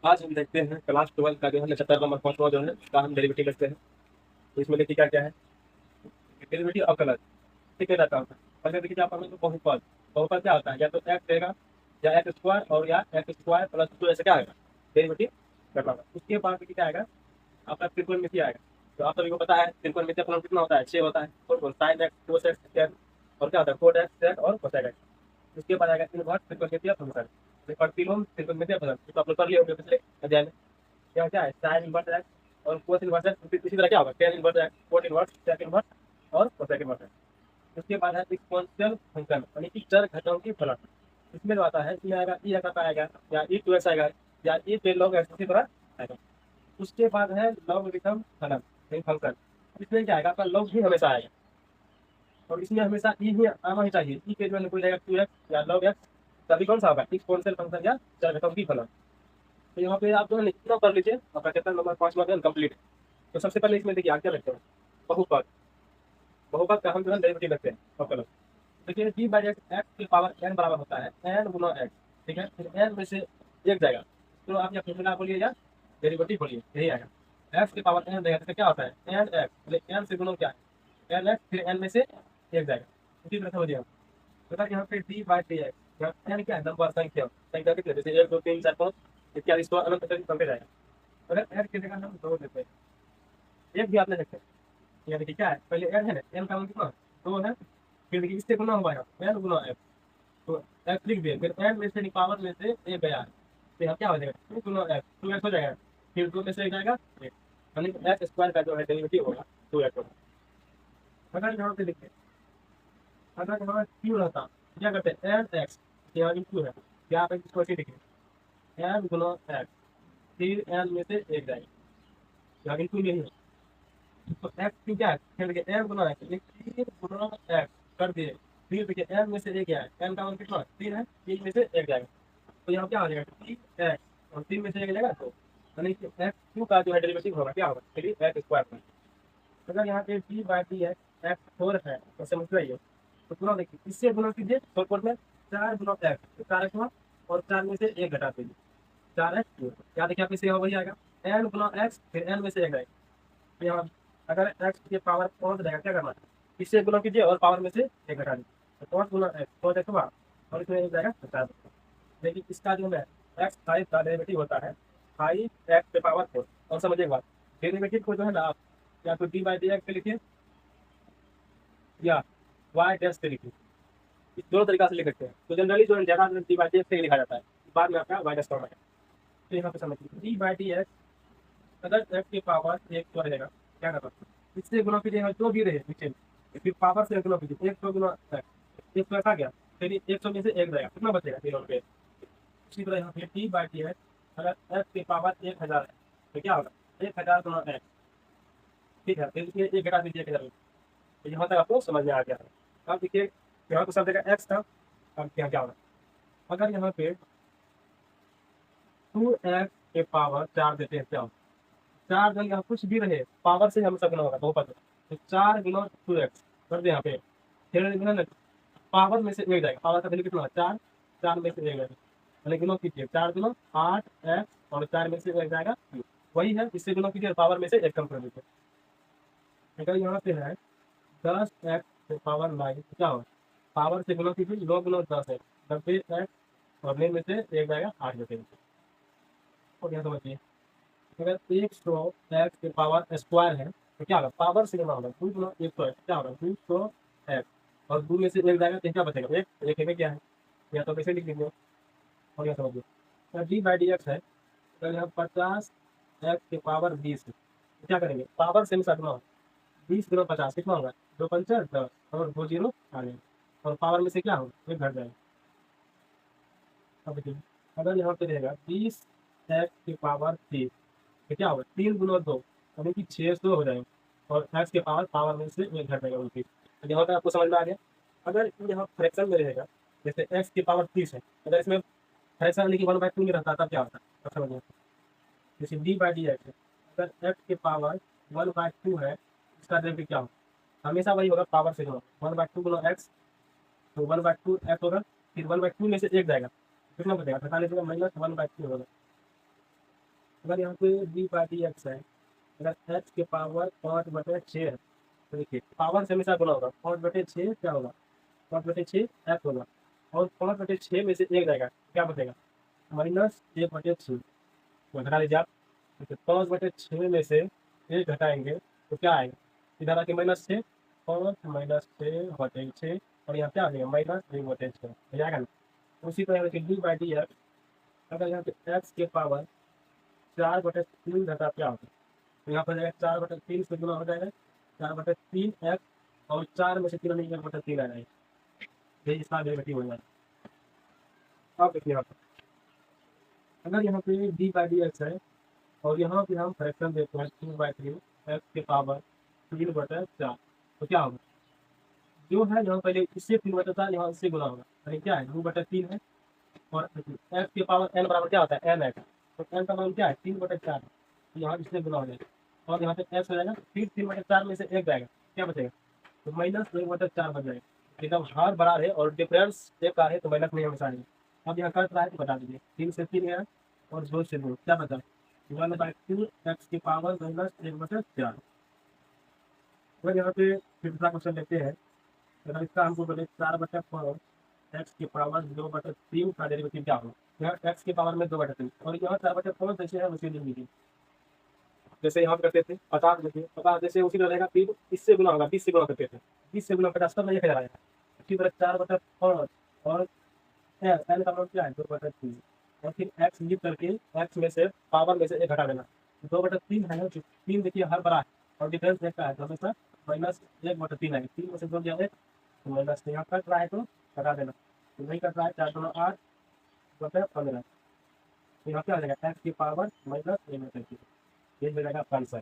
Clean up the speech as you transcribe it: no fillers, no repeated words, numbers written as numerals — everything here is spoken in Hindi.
आज हम देखते हैं क्लास 12 का जो है चैप्टर नंबर 5 जो है उसका हम डेरिवेटिव देखते हैं। तो इसमें देखिए क्या क्या है। डेरिवेटिव ऑफ कलर ठीक है रहता है। पहले देखिए आप हमें बहुपद। बहुपद क्या होता है, या तो एक्स देगा या एक्स स्क्वायर और या एक्स स्क्वायर प्लस 2 ऐसे क्या आएगा डेरिवेटिव करना होगा। उसके बाद देखिए क्या आएगा, आपका त्रिकोणमिति आएगा। तो आप सभी को पता है त्रिकोणमिति फलन कितना होता है, 6 होता है। और sine x cos x tan और क्या होता है कोट एक्स सेक और कोसेक एक्स। उसके बाद आएगा इनवर्स त्रिकोणमितीय फंक्शन और तीनों त्रिकोणमितीय फंक्शन तो आप लोग कर लिए होंगे पिछले अध्याय में। क्या क्या है साइन इनवर्स एक्स और कोस इनवर्स एक्स, इसी तरह क्या होगा tan inverse x cot inverse sec inverse और कोसेक इनवर्स एक्स। उसके बाद है एक्सपोनेंशियल फंक्शन यानी कि चर घटाओं की फलन। इसमें जो आता है इसमें आएगा ई का आएगा या ई टू एक्स आएगा या ई पे लॉग एक्स इसी तरह आएगा। उसके बाद है लॉगरिथम फलन यानी फंक्शन। इसमें क्या आएगा आपका लॉग ही हमेशा आएगा और इसमें हमेशा ई ही आना ही चाहिए। ई पे जो है कोई जाएगा टू एक्स या लॉग एक्स, तभी कौन सा होगा एक्सपोनेंशियल फंक्शन या चर घटाओं की फलन। तो यहाँ पे आप जो है इतना कर लीजिए, आपका चैप्टर नंबर 5 में कंप्लीट है। तो सबसे पहले इसमें देखिए आगे क्या लगते हैं बहुपद। बहुपद का हम जो है डेरिवेटिव लगते हैं ऑफ। देखिए डी बाई एक्स एक्स की पावर एन बराबर होता है एन गुना एक्स। ठीक है, फिर एन में से एक जाएगा तो आप या फॉर्मूला बोलिए या डेरिवेटिव बोलिए, यही आएगा। एक्स की पावर एन देगा तो क्या होता है एन एक्स, एन से गुना क्या है एन एक्स, फिर एन में से एक जाएगा। इसी तरह से हो जाएगा। तो यहाँ पे d by d x n क्या है नंबर संख्या संख्या कितने जैसे 1 2 3 4 5 इत्यादि इसको अनंत तक बढ़ते जाएगा। अगर एन की जगह हम दो देते हैं, एक भी आप ले सकते हैं। यहाँ देखिए क्या है पहले एन है ना, एन का मान कितना दो है। फिर देखिए इससे गुना हुआ है एन गुना एफ, तो एफ लिख दिए, फिर एन में से पावर में से ए गया है तो यहाँ क्या हो जाएगा टू गुना एफ, टू एक्स हो जाएगा। फिर दो में से एक जाएगा एक, यानी एक्स स्क्वायर का जो है डेरिवेटिव होगा टू एक्स होगा। अगर यहाँ पे देखिए अगर यहाँ क्यू रहता तो क्या करते हैं एन एक्स, यहाँ भी क्यू है क्या आप इसको ऐसे लिखिए एन गुना एक्स, फिर एन में से एक जाएगा, यहाँ भी क्यू यही है। तो एक्स क्यू क्या है फिर देखिए एन गुना एक्स, तीन गुना एक्स कर दिए। फिर देखिए एन में से एक क्या है एन का मान कितना तीन है, तीन में से एक जाएगा तो यहाँ क्या आ जाएगा तीन एक्स और तीन में से एक जाएगा तो यानी कि एक्स क्यू का जो है डेरिवेटिव होगा क्या होगा थ्री एक्स स्क्वायर में। अगर यहाँ पे d by d x x four है तो समझ रही है। तो पूरा देखिए इससे गुना कीजिए फोर फोर में चार गुना एक्स तो चार एक्स हुआ और चार में से एक घटा दीजिए चार एक्स क्यू। क्या देखिए आप इसे वही आएगा एन गुना एक्स फिर एन में से एक जाएगा। तो यहाँ अगर एक्स की पावर पहुंच जाएगा क्या करना है इससे गुना कीजिए और पावर में से एक घटा दीजिए तो 5 गुना एक्स 5 एक्स हुआ और इसमें एक जाएगा 50। लेकिन इसका जो है एक्स फाइव का डेरिवेटिव होता है फाइव एक्स पे पावर फोर। और समझिए एक बात, डेरिवेटिव को जो है ना आप या तो डी बाई डी एक्स पे लिखिए या वाई डैश पे लिखिए, इस दोनों तरीका से लिख सकते हैं। तो जनरली जो है ज़्यादा डी बाई डी एक्स से लिखा जाता है, बाद में आपका वाई डैश फॉर्म है। तो यहाँ पे समझिए डी बाई डी एक्स अगर एक्स की पावर एक तो रहेगा क्या करना इससे गुना कीजिए जो भी रहे नीचे में, फिर पावर से गुना कीजिए एक सौ गुना एक सौ ऐसा गया फिर एक सौ में से एक जाएगा कितना बचेगा तीनों पे। इसी तरह यहाँ पे टी बाई टी है अगर एक्स की पावर 1000 है तो क्या होगा 1000 गुना एक्स। ठीक है, फिर इसमें एक घटा दीजिए 1000 में। तो यहाँ तक आपको समझ में आ गया है। अब देखिए यहाँ तो सब जगह एक्स था, अब यहाँ क्या होगा अगर यहाँ पे टू एक्स के पावर चार देते हैं क्या होगा चार जन यहाँ कुछ भी रहे पावर से हमेशा गुना होगा बहुपद में। तो चार गुना टू एक्स कर दे यहाँ पे फिर गुना ना पावर में से एक जाएगा, पावर का वैल्यू कितना है चार, चार में से एक जाएगा यानी गुना कीजिए चार गुना आठ एक्स और चार में से एक जाएगा टू। वही है इससे गुना कीजिए पावर में से एक कम कर दीजिए। अगर यहाँ पे है 10 एक्स पावर 9 क्या होगा पावर से गुना कीजिए 9 गुना 10 एक्स 90 एक्स और 9 में से एक जाएगा 8 में से। और यहाँ समझिए अगर 100 एक्स के पावर स्क्वायर है तो क्या होगा पावर से गुना होगा 2 गुना 100 एक्स क्या होगा 200 एक्स और 2 में से एक जाएगा तो क्या बचेगा एक एक में क्या है या तो कैसे लिख लीजिए। और यहाँ समझिए डी बाई डी एक्स है अगर यहाँ 50 एक्स के पावर 20 है तो क्या करेंगे पावर से हमेशा गुना होगा 20 गुना 50 कितना होगा दो पंचा 10 और दो जीरो आ गए और पावर में से क्या होगा एक घट जाएगा। अब देखिए अगर यहाँ पे रहेगा 20 एक्स की पावर 30 तो क्या होगा तीन गुना दो यानी कि 600 हो जाएगा और एक्स के पावर में से एक घट जाएगा उनकी। तो यहाँ तक आपको समझ में आ गया। अगर यहाँ फ्रैक्शन में रहेगा जैसे एक्स की पावर 30 है अगर इसमें फ्रैक्शन यानी कि 1/2 में रहता तब क्या होता है अब समझिए जैसे डी बाई डी एक्स है अगर एक्स की पावर 1/2 है इसका डेरिवेटिव क्या होगा हमेशा वही होगा पावर से जो 1/2 गुना एक्स तो 1/2 एक्स होगा फिर 1/2 में से एक जाएगा कितना बचेगा 45 माइनस 1/2 होगा अगर यहाँ पे डी बाई डी एक्स है, अगर एक्स के पावर 5/6 है, तो देखिए पावर से हमेशा गुना होगा, 5/6 क्या होगा, 5/6 एक्स होगा, और 5/6 में से एक जाएगा, क्या बचेगा, -1/6। तो घटा लीजिए आप, तो 5/6 में से एक घटाएंगे तो क्या आएगा, इधर आके -6, 5 - 6/6, और यहाँ क्या आ जाएगा, -1/6 हो जाएगा ना। उसी तरह से डी बाई डी एक्स, अगर यहाँ पे एक्स के पावर 4/3 घटा क्या होगा, तो यहाँ पर जाएगा 4/3 से गुना हो जाएगा, 4/3 एक्स, और 4 में से 3 नहीं, 1/3 आ जाएगा, यही इसका डेरिवेटिव हो जाएगा। अब देखिए यहाँ पर अगर यहाँ पे डी बाई डी एक्स है, और यहाँ पे हम फ्रैक्शन देते हैं 2/3 एक्स के पावर 3/4, तो क्या होगा, जो है यहाँ पहले इससे 3/4 यहाँ इससे गुना होगा, यानी क्या है 2/3 है, और एक्स के पावर एन बराबर क्या होता है एन एक्स, तो एन का मान क्या है 3/4, तो यहाँ इससे गुना हो जाएगा, और यहाँ पे एक्स हो जाएगा, फिर 3/4 में से एक जाएगा, क्या बचेगा, तो -1/4 बच जाएगा। एकदम हार बड़ा है और डिफरेंस एक का है, तो माइनस नहीं हमेशा आएगा। अब यहाँ कट रहा है तो बता दीजिए, 3 से 3 गया और 2 से 2 क्या बचा, 1/2 एक्स की पावर -1/4। अगर यहाँ पे फिर दूसरा क्वेश्चन लेते हैं, अगर इसका हमको बोले 4/5 एक्स की पावर 2/3 का डेरिवेटिव क्या होगा, यहाँ एक्स की पावर में 2/3, और यहाँ 4/5 जैसे है वैसे लिख लीजिए, जैसे यहाँ पे करते थे 50, देखिए 50 जैसे उसी तरह रहेगा, फिर इससे गुना होगा, 20 से गुना करते थे, 20 से गुना 50 तब नहीं खेला जाएगा। इसी तरह 4/5 और एन का मान क्या है 2/3, और फिर एक्स लिख करके एक्स में से पावर में से एक घटा देना, 2/3 है ना, 3 देखिए हर बड़ा है और डिफरेंस देखता है, तो हमेशा -1/3 आएगा, 3 में से 2 गया एक, तो माइनस, यहाँ कट रहा है तो घटा देना, तो नहीं कट रहा है 4×8/15, तो यहाँ क्या आ जाएगा एक्स की पावर -1/3, ये हो जाएगा आपका आंसर।